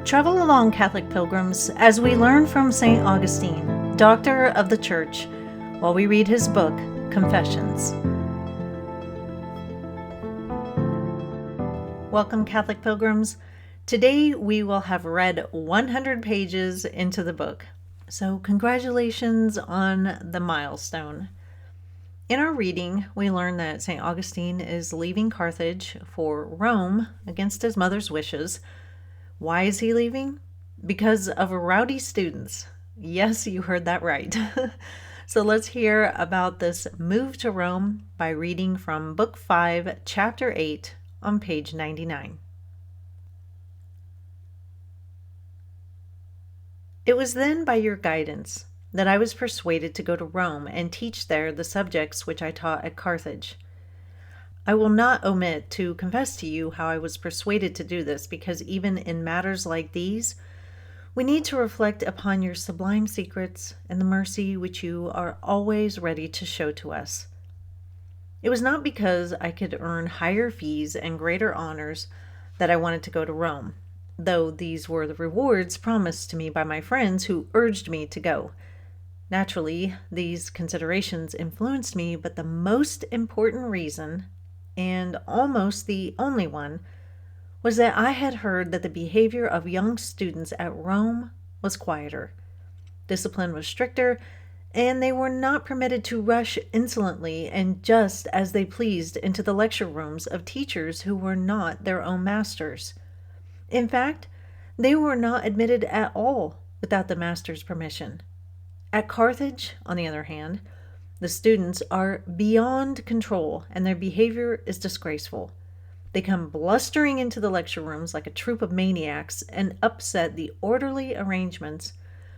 Travel along, Catholic Pilgrims, as we learn from St. Augustine, Doctor of the Church, while we read his book, Confessions. Welcome, Catholic Pilgrims. Today we will have read 100 pages into the book, so congratulations on the milestone. In our reading, we learn that St. Augustine is leaving Carthage for Rome against his mother's wishes. Why is he leaving? Because of rowdy students. Yes, you heard that right. So let's hear about this move to Rome by reading from Book 5, Chapter 8 on page 99. It was then by your guidance that I was persuaded to go to Rome and teach there the subjects which I taught at Carthage. I will not omit to confess to you how I was persuaded to do this, because even in matters like these, we need to reflect upon your sublime secrets and the mercy which you are always ready to show to us. It was not because I could earn higher fees and greater honors that I wanted to go to Rome, though these were the rewards promised to me by my friends who urged me to go. Naturally, these considerations influenced me, but the most important reason, and almost the only one, was that I had heard that the behavior of young students at Rome was quieter. Discipline was stricter, and they were not permitted to rush insolently and just as they pleased into the lecture rooms of teachers who were not their own masters. In fact, they were not admitted at all without the master's permission. At Carthage, on the other hand, the students are beyond control, and their behavior is disgraceful. They come blustering into the lecture rooms like a troop of maniacs and upset the orderly arrangements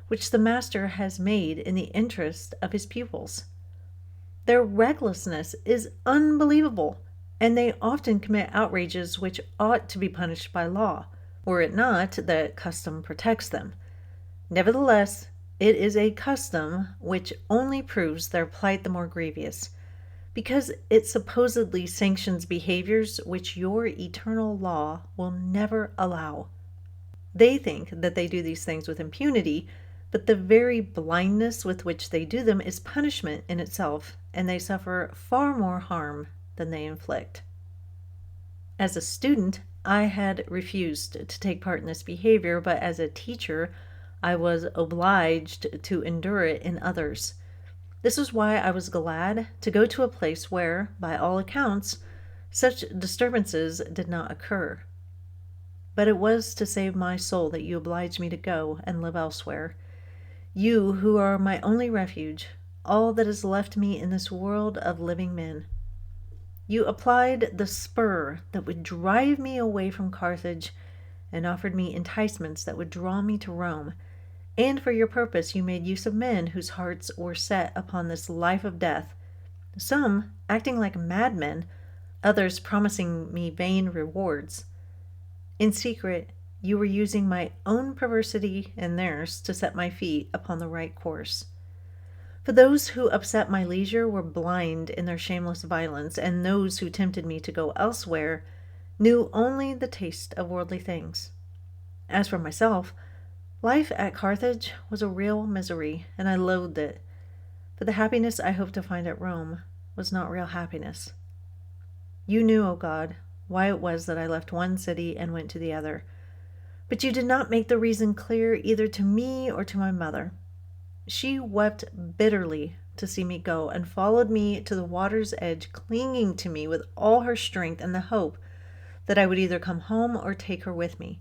which the master has made in the interest of his pupils. Their recklessness is unbelievable, and they often commit outrages which ought to be punished by law, were it not that custom protects them. Nevertheless, it is a custom which only proves their plight the more grievous, because it supposedly sanctions behaviors which your eternal law will never allow. They think that they do these things with impunity, but the very blindness with which they do them is punishment in itself, and they suffer far more harm than they inflict. As a student, I had refused to take part in this behavior, but as a teacher, I was obliged to endure it in others. This was why I was glad to go to a place where, by all accounts, such disturbances did not occur. But it was to save my soul that you obliged me to go and live elsewhere. You who are my only refuge, all that is left me in this world of living men. You applied the spur that would drive me away from Carthage and offered me enticements that would draw me to Rome. And for your purpose you made use of men whose hearts were set upon this life of death, some acting like madmen, others promising me vain rewards. In secret, you were using my own perversity and theirs to set my feet upon the right course. For those who upset my leisure were blind in their shameless violence, and those who tempted me to go elsewhere knew only the taste of worldly things. As for myself, life at Carthage was a real misery, and I loathed it. For the happiness I hoped to find at Rome was not real happiness. You knew, O God, why it was that I left one city and went to the other. But you did not make the reason clear either to me or to my mother. She wept bitterly to see me go, and followed me to the water's edge, clinging to me with all her strength in the hope that I would either come home or take her with me.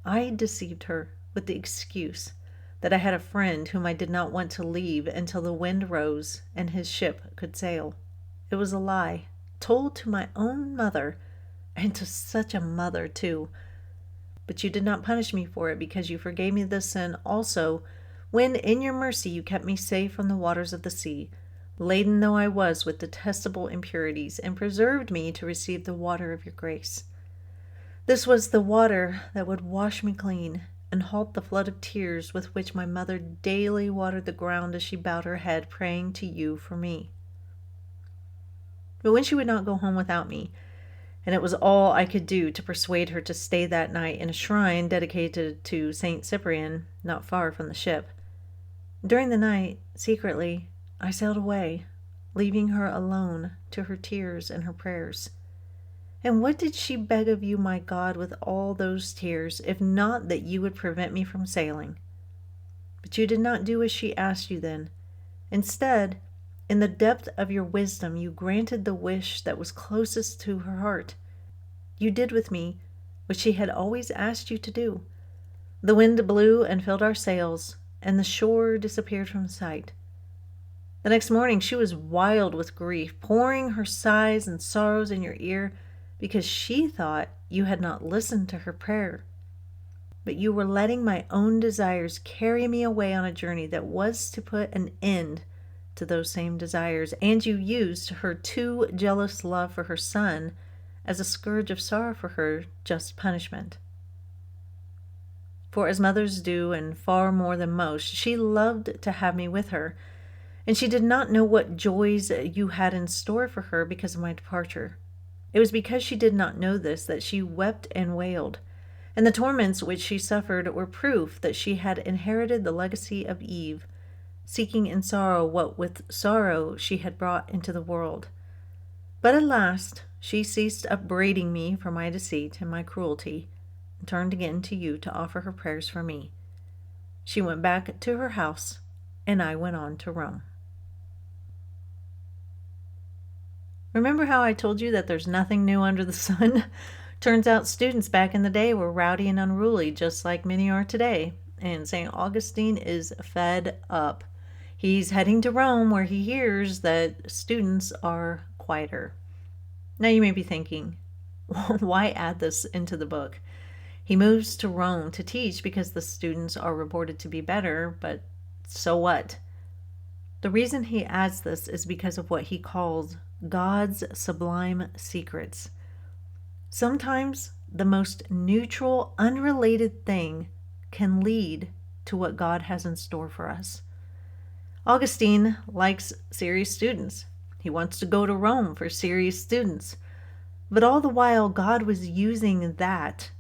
I deceived her with the excuse that I had a friend whom I did not want to leave until the wind rose and his ship could sail. It was a lie, told to my own mother, and to such a mother too. But you did not punish me for it, because you forgave me this sin also, when in your mercy you kept me safe from the waters of the sea, laden though I was with detestable impurities, and preserved me to receive the water of your grace. This was the water that would wash me clean, and halt the flood of tears with which my mother daily watered the ground as she bowed her head, praying to you for me. But when she would not go home without me, and it was all I could do to persuade her to stay that night in a shrine dedicated to Saint Cyprian, not far from the ship. During the night, secretly, I sailed away, leaving her alone to her tears and her prayers. And what did she beg of you, my God, with all those tears, if not that you would prevent me from sailing? But you did not do as she asked you then. Instead, in the depth of your wisdom, you granted the wish that was closest to her heart. You did with me what she had always asked you to do. The wind blew and filled our sails, and the shore disappeared from sight. The next morning she was wild with grief, pouring her sighs and sorrows in your ear, because she thought you had not listened to her prayer. But you were letting my own desires carry me away on a journey that was to put an end to those same desires, and you used her too jealous love for her son as a scourge of sorrow for her just punishment. For as mothers do, and far more than most, she loved to have me with her, and she did not know what joys you had in store for her because of my departure. It was because she did not know this that she wept and wailed, and the torments which she suffered were proof that she had inherited the legacy of Eve, seeking in sorrow what with sorrow she had brought into the world. But at last she ceased upbraiding me for my deceit and my cruelty, and turned again to you to offer her prayers for me. She went back to her house, and I went on to Rome. Remember how I told you that there's nothing new under the sun? Turns out students back in the day were rowdy and unruly, just like many are today, and St. Augustine is fed up. He's heading to Rome, where he hears that students are quieter. Now you may be thinking, why add this into the book? He moves to Rome to teach because the students are reported to be better, but so what? The reason he adds this is because of what he calls God's sublime secrets. Sometimes the most neutral, unrelated thing can lead to what God has in store for us. Augustine likes serious students. He wants to go to Rome for serious students. But all the while, God was using that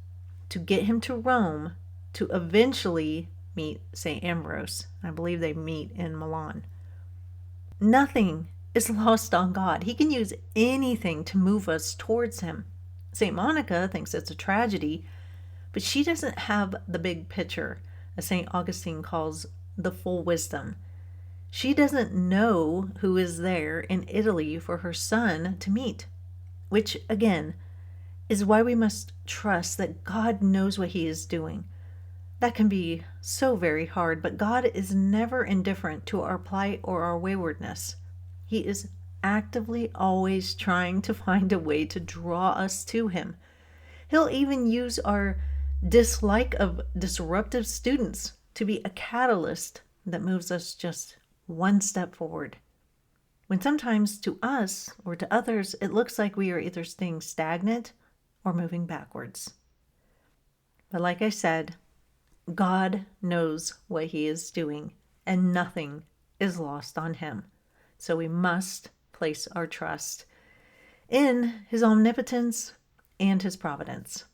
to get him to Rome to eventually meet St. Ambrose. I believe they meet in Milan. Nothing is lost on God. He can use anything to move us towards him. St. Monica thinks it's a tragedy, but she doesn't have the big picture, as St. Augustine calls the full wisdom. She doesn't know who is there in Italy for her son to meet, which, again, is why we must trust that God knows what he is doing. That can be so very hard, but God is never indifferent to our plight or our waywardness. He is actively always trying to find a way to draw us to him. He'll even use our dislike of disruptive students to be a catalyst that moves us just one step forward. When sometimes to us or to others, it looks like we are either staying stagnant or moving backwards. But like I said, God knows what he is doing, and nothing is lost on him. So we must place our trust in his omnipotence and his providence.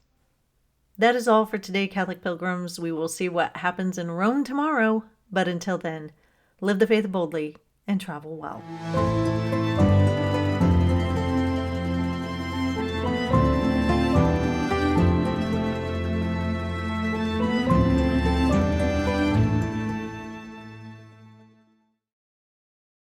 That is all for today, Catholic Pilgrims. We will see what happens in Rome tomorrow, but until then, live the faith boldly and travel well.